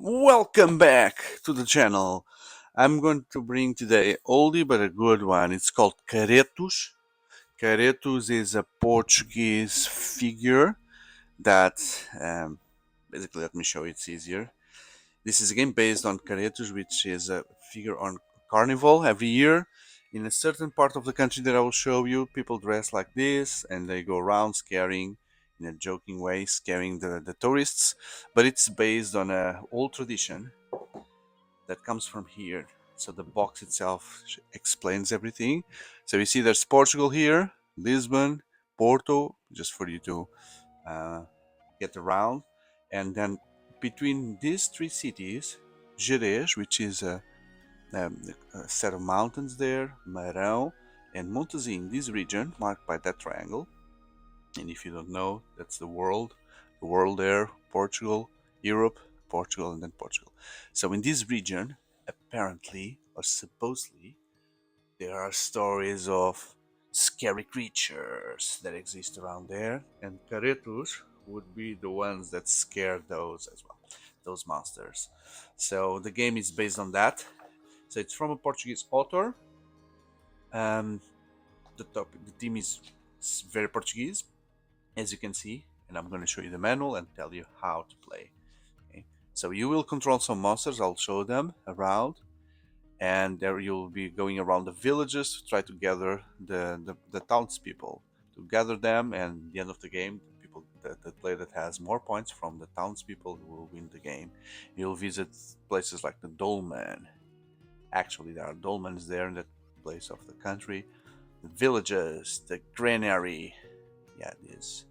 Welcome back to the channel. I'm going to bring today oldie but a good one. It's called Caretos. Caretos is a Portuguese figure that basically, let me show you, it's easier. This is a game based on Caretos, which is a figure on carnival every year. In a certain part of the country that I will show you, people dress like this and they go around scaring, in a joking way, scaring the tourists. But it's based on a old tradition that comes from here. So the box itself explains everything. So you see there's Portugal here, Lisbon, Porto, just for you to uh, get around. And then between these three cities, Gerês, which is a set of mountains there, Marão, and Montesinho, this region marked by that triangle. And if you don't know, that's the world there, Portugal, Europe, Portugal, and then Portugal. So in this region, apparently or supposedly, there are stories of scary creatures that exist around there, and Caretos would be the ones that scare those as well, those monsters. So the game is based on that. So it's from a Portuguese author. Um, the theme is very Portuguese, as you can see, and I'm going to show you the manual and tell you how to play. Okay? So you will control some monsters. I'll show them around, and there you'll be going around the villages to try to gather the townspeople, to gather them, and at the end of the game, the player that has more points from the townspeople will win the game. You'll visit places like the dolmen. Actually, there are dolmens there in that place of the country. The villages, the granary, yeah, these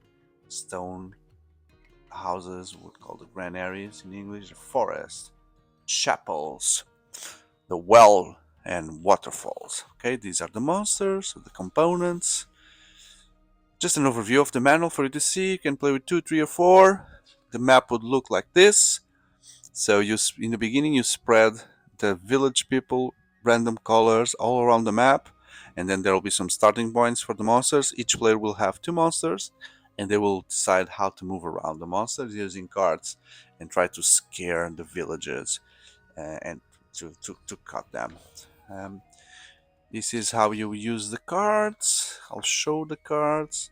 stone houses, we would call the granaries in English, the forest, chapels, the well, and waterfalls. Okay, these are the monsters, the components. Just an overview of the manual for you to see. You can play with 2, 3, or 4. The map would look like this. So in the beginning you spread the village people random colors all around the map, and then there will be some starting points for the monsters. Each player will have 2 monsters, and they will decide how to move around the monsters using cards and try to scare the villages and to cut them. Um, this is how you use the cards. I'll show the cards.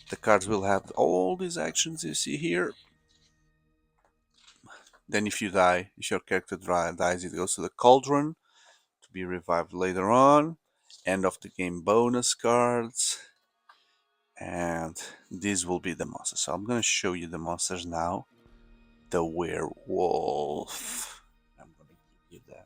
The cards will have all these actions you see here. Then if you die, if your character dies, it goes to the cauldron to be revived later on. End of the game bonus cards. And these will be the monsters. So I'm going to show you the monsters now. The werewolf. I'm going to give you the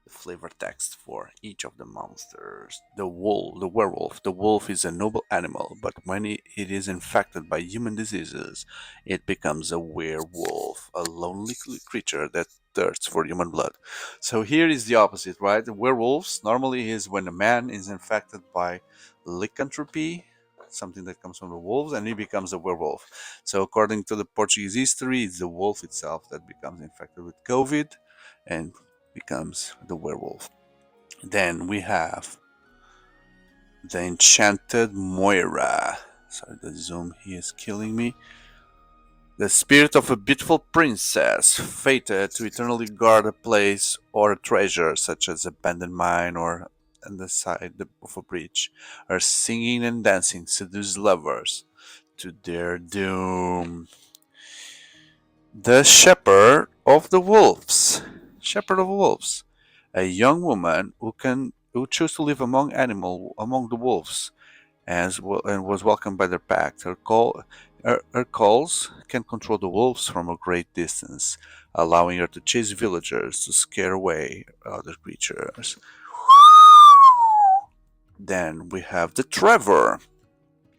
flavor text for each of the monsters. The werewolf. The wolf is a noble animal, but when it is infected by human diseases, it becomes a werewolf, a lonely creature that thirsts for human blood. So here is the opposite, right? The werewolves normally is when a man is infected by lycanthropy, something that comes from the wolves, and he becomes a werewolf. So according to the Portuguese history, it's the wolf itself that becomes infected with COVID and becomes the werewolf. Then we have the enchanted Moira. Sorry, the zoom here is killing me. The spirit of a beautiful princess, fated to eternally guard a place or a treasure, such as abandoned mine or on the side of a bridge, are singing and dancing seduce lovers to their doom. The shepherd of the wolves. Shepherd of wolves. A young woman who chose to live among the wolves and was welcomed by their pack. Her calls can control the wolves from a great distance, allowing her to chase villagers to scare away other creatures. Then we have the Trevor,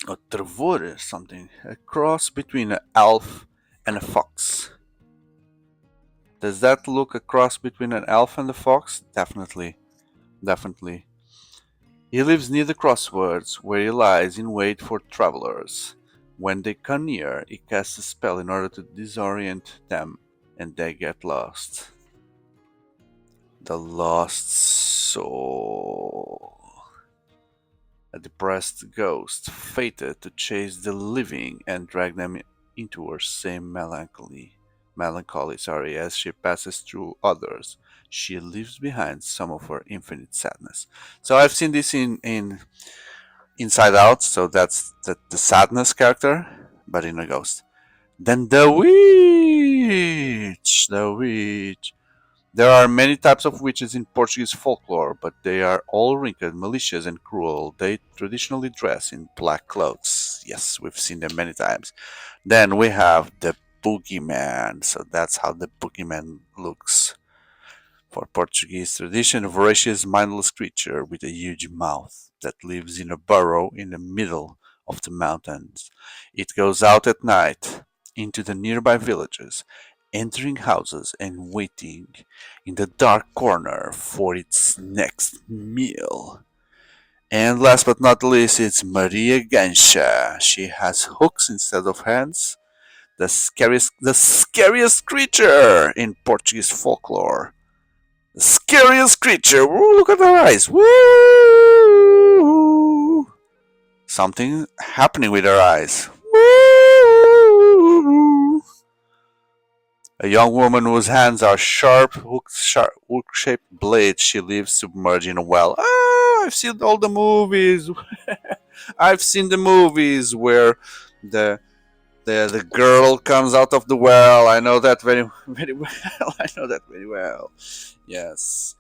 or Trevor, something, a cross between an elf and a fox. Does that look a cross between an elf and a fox? Definitely, definitely. He lives near the crossroads, where he lies in wait for travelers. When they come near, he casts a spell in order to disorient them, and they get lost. The lost soul. A depressed ghost, fated to chase the living and drag them into her same melancholy. melancholy, sorry, as she passes through others. She leaves behind some of her infinite sadness. So I've seen this in Inside Out, so that's the sadness character, but in a ghost. Then the witch, the witch. There are many types of witches in Portuguese folklore, but they are all wrinkled, malicious, and cruel. They traditionally dress in black clothes. Yes, we've seen them many times. Then we have the boogeyman. So that's how the boogeyman looks. For Portuguese tradition, a voracious, mindless creature with a huge mouth that lives in a burrow in the middle of the mountains. It goes out at night into the nearby villages, entering houses and waiting in the dark corner for its next meal. And last but not least, it's Maria Gancha. She has hooks instead of hands. The scariest creature in Portuguese folklore. The scariest creature. Woo, look at her eyes. Woo! Something happening with her eyes. Woo! A young woman whose hands are sharp, hook-shaped blades. She lives submerged in a well. Ah, I've seen all the movies. I've seen the movies where the the girl comes out of the well. I know that very very well. I know that very well. Yes.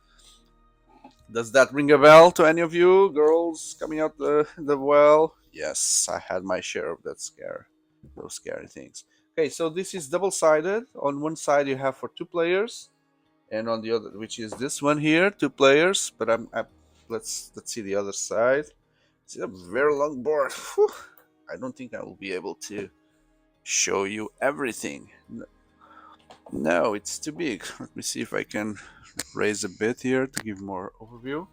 Does that ring a bell to any of you? Girls coming out the well? Yes, I had my share of that scare. Those scary things. Okay, so this is double-sided. On one side you have for 2 players, and on the other, which is this one here, 2 players. But let's see the other side. It's a very long board. Whew. I don't think I will be able to show you everything. No, it's too big. Let me see if I can raise a bit here to give more overview.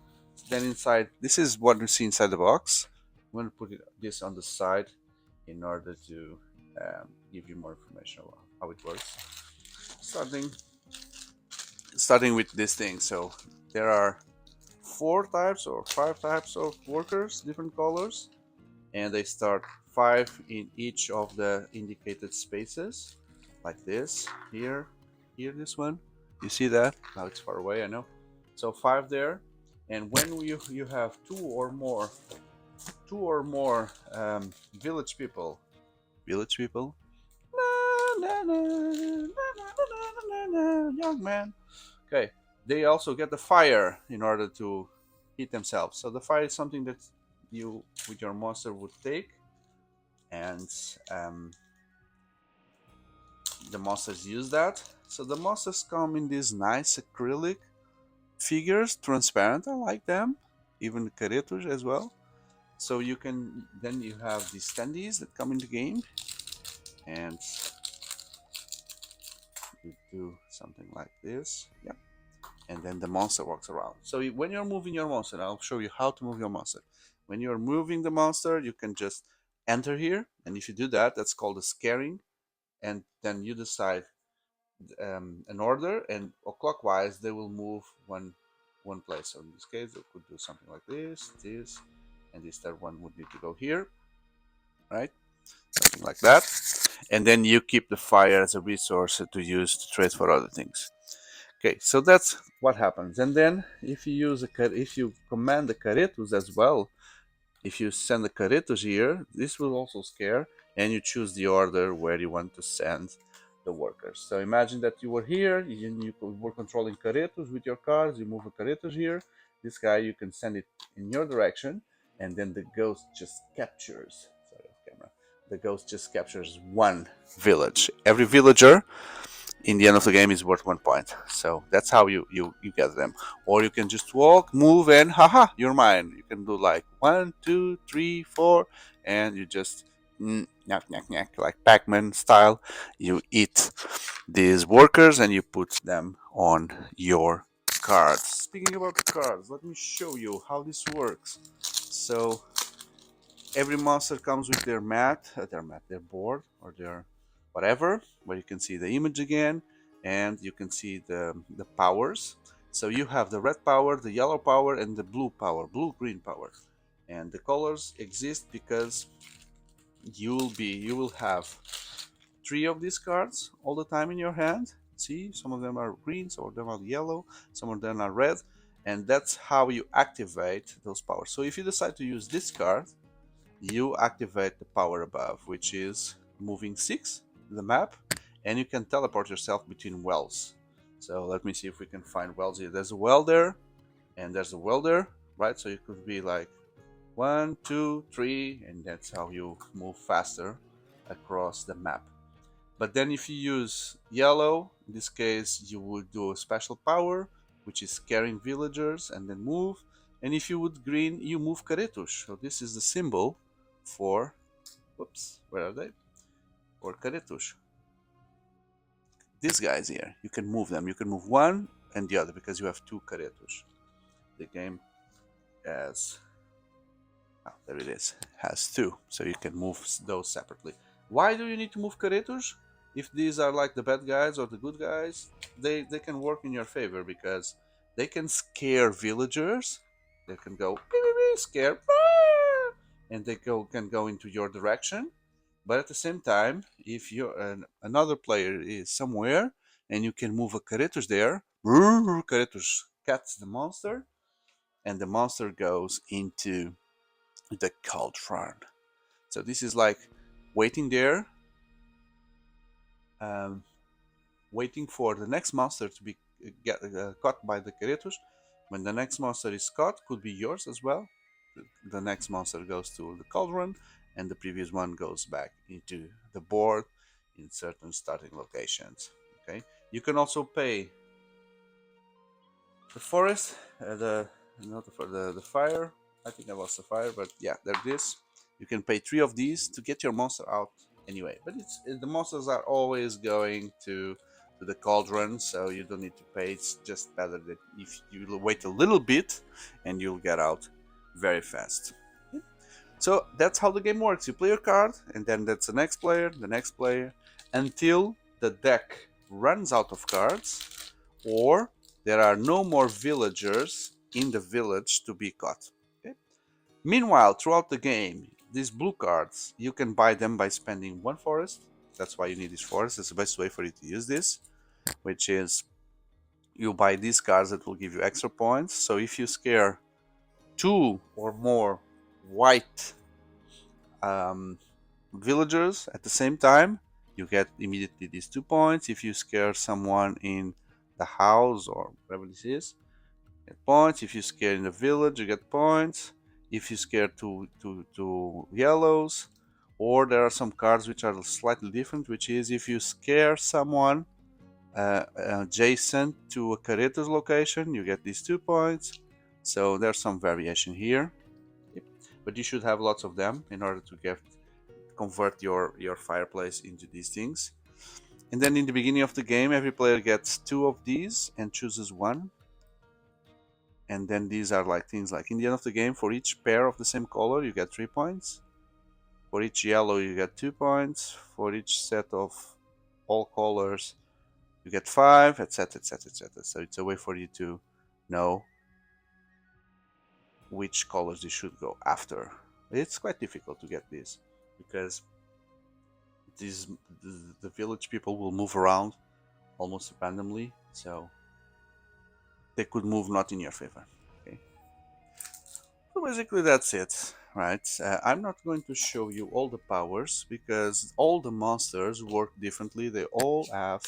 Then inside, this is what we see inside the box. I'm going to put this on the side in order to give you more information about how it works. Starting with this thing. So there are 4 types or 5 types of workers, different colors, and they start 5 in each of the indicated spaces, like this. Here, this one. You see that? Now it's far away, I know. So 5 there, and when you have two or more village people, young man. Okay, they also get the fire in order to heat themselves. So the fire is something that you with your monster would take, and the monsters use that. So the monsters come in these nice acrylic figures, transparent. I like them, even the Caretos as well. So you have these standees that come in the game, and you do something like this. Yep. And then the monster walks around. So when you're moving your monster, I'll show you how to move your monster. When you're moving the monster, you can just enter here, and if you do that, that's called a scaring. And then you decide an order, and clockwise they will move one place. So in this case, they could do something like this, and this third one would need to go here, right? Something like that. And then you keep the fire as a resource to use to trade for other things. Okay, so that's what happens. And then if you command the Caretos as well, if you send the Caretos here, this will also scare, and you choose the order where you want to send the workers. So imagine that you were here, you were controlling Caretos with your cards, you move a Caretos here, this guy you can send it in your direction, and then the ghost just captures, the ghost just captures one village. Every villager in the end of the game is worth 1 point. So that's how you get them. Or you can just walk, move, and haha, you're mine. You can do like 1, 2, 3, 4, and you just knack, knack, knack, like Pac-Man style. You eat these workers and you put them on your cards. Speaking about the cards, let me show you how this works. So every monster comes with their their board, or their whatever, where you can see the image again, and you can see the powers. So you have the red power, the yellow power, and the blue power, blue-green power. And the colors exist because you will have 3 of these cards all the time in your hand. See, some of them are green, some of them are yellow, some of them are red, and that's how you activate those powers. So if you decide to use this card, you activate the power above, which is moving 6, the map, and you can teleport yourself between wells. So let me see if we can find wells here. There's a well there, and there's a well there, right? So you could be like 1, 2, 3, and that's how you move faster across the map. But then if you use yellow, in this case you would do a special power, which is scaring villagers and then move. And if you would green, you move Caretos. So this is the symbol for, whoops, where are they? For Caretos. These guys here, you can move them. You can move one and the other because you have 2 Caretos. The game has, oh, there it is, has 2. So you can move those separately. Why do you need to move Caretos? If these are like the bad guys or the good guys, they can work in your favor because they can scare villagers. They can go scare, and they can go into your direction. But at the same time, if you're another player is somewhere and you can move a Caretos there, Caretos catches the monster, and the monster goes into the cauldron. So this is like waiting there. Um, Waiting for the next monster to be caught by the Caretos. When the next monster is caught, could be yours as well. The next monster goes to the cauldron, and the previous one goes back into the board in certain starting locations. Okay, you can also pay the forest, not the fire. I think I lost the fire, but yeah, there it is. You can pay 3 of these to get your monster out anyway. But the monsters are always going to the cauldron, so you don't need to pay. It's just better that if you wait a little bit, and you'll get out very fast. So that's how the game works. You play your card, and then that's the next player, until the deck runs out of cards, or there are no more villagers in the village to be caught. Okay? Meanwhile, throughout the game, these blue cards, you can buy them by spending 1 forest. That's why you need this forest. It's the best way for you to use this, which is you buy these cards that will give you extra points. So if you scare 2 or more white villagers at the same time, you get immediately these 2 points. If you scare someone in the house or whatever this is, you get points. If you scare in the village, you get points. If you scare two yellows, or there are some cards which are slightly different, which is if you scare someone adjacent to a Caretos location, you get these 2 points. So there's some variation here, but you should have lots of them in order to convert your fireplace into these things. And then in the beginning of the game, every player gets 2 of these and chooses 1. And then these are like things like in the end of the game, for each pair of the same color, you get 3 points. For each yellow, you get 2 points. For each set of all colors, you get 5, etc., etc., etc. So it's a way for you to know which colors you should go after. It's quite difficult to get this because the village people will move around almost randomly, so they could move not in your favor. Okay. So basically that's it, right? I'm not going to show you all the powers because all the monsters work differently. They all have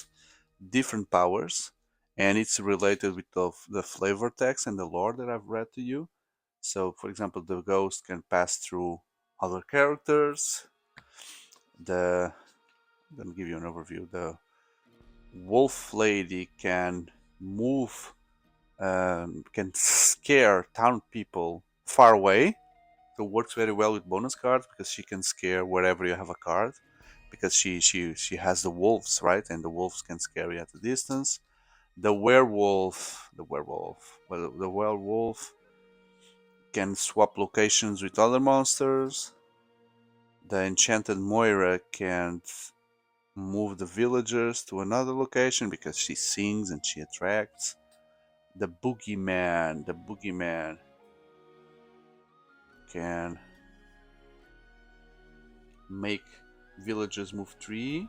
different powers, and it's related with the flavor text and the lore that I've read to you. So, for example, the ghost can pass through other characters. Let me give you an overview. The wolf lady can move, can scare town people far away. So it works very well with bonus cards because she can scare wherever you have a card, because she has the wolves, right, and the wolves can scare you at a distance. The werewolf, well, the werewolf can swap locations with other monsters. The enchanted Moira can move the villagers to another location because she sings and she attracts. The boogeyman can make villagers move 3.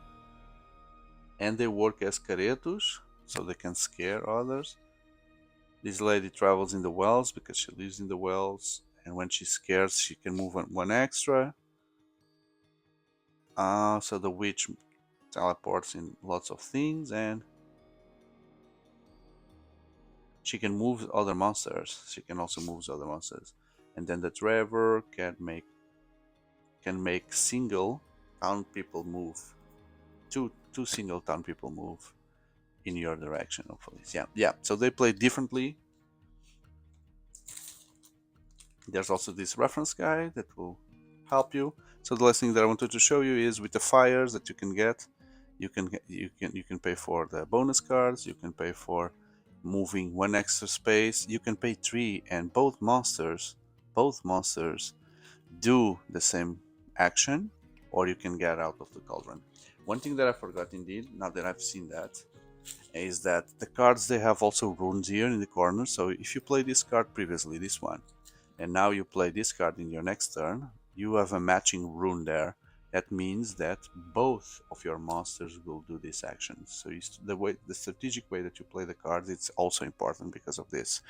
and they work as caretos, so they can scare others. This lady travels in the wells because she lives in the wells, and when she's scared she can move one extra. So the witch teleports in lots of things, and she can move other monsters. She can also move other monsters. And then the driver can make single town people move. Two single town people move in your direction, hopefully. Yeah. So they play differently. There's also this reference guide that will help you. So the last thing that I wanted to show you is with the fires that you can get. You can pay for the bonus cards. You can pay for moving one extra space. You can pay 3, and both monsters do the same action, or you can get out of the cauldron. One thing that I forgot indeed, now that I've seen that, is that the cards, they have also runes here in the corner. So if you play this card previously, this one, and now you play this card in your next turn, you have a matching rune there. That means that both of your monsters will do this action. So the strategic way that you play the cards, it's also important because of this,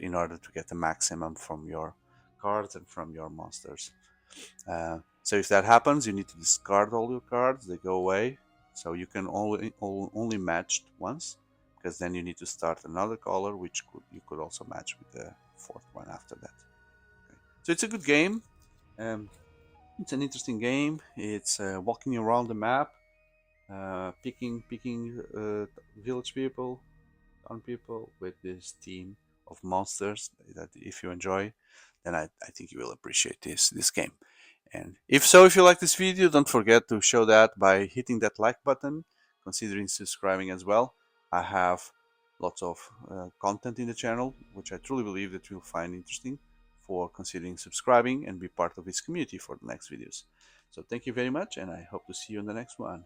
in order to get the maximum from your cards and from your monsters. So if that happens, you need to discard all your cards. They go away. So you can only match once, because then you need to start another color, which you could also match with the fourth one after that. Okay. So it's a good game. It's an interesting game. It's walking around the map, picking village people, town people with this team of monsters. That if you enjoy, then I think you will appreciate this game. And if so, if you like this video, don't forget to show that by hitting that like button, considering subscribing as well. I have lots of content in the channel, which I truly believe that you'll find interesting, for considering subscribing and be part of this community for the next videos. So thank you very much, and I hope to see you in the next one.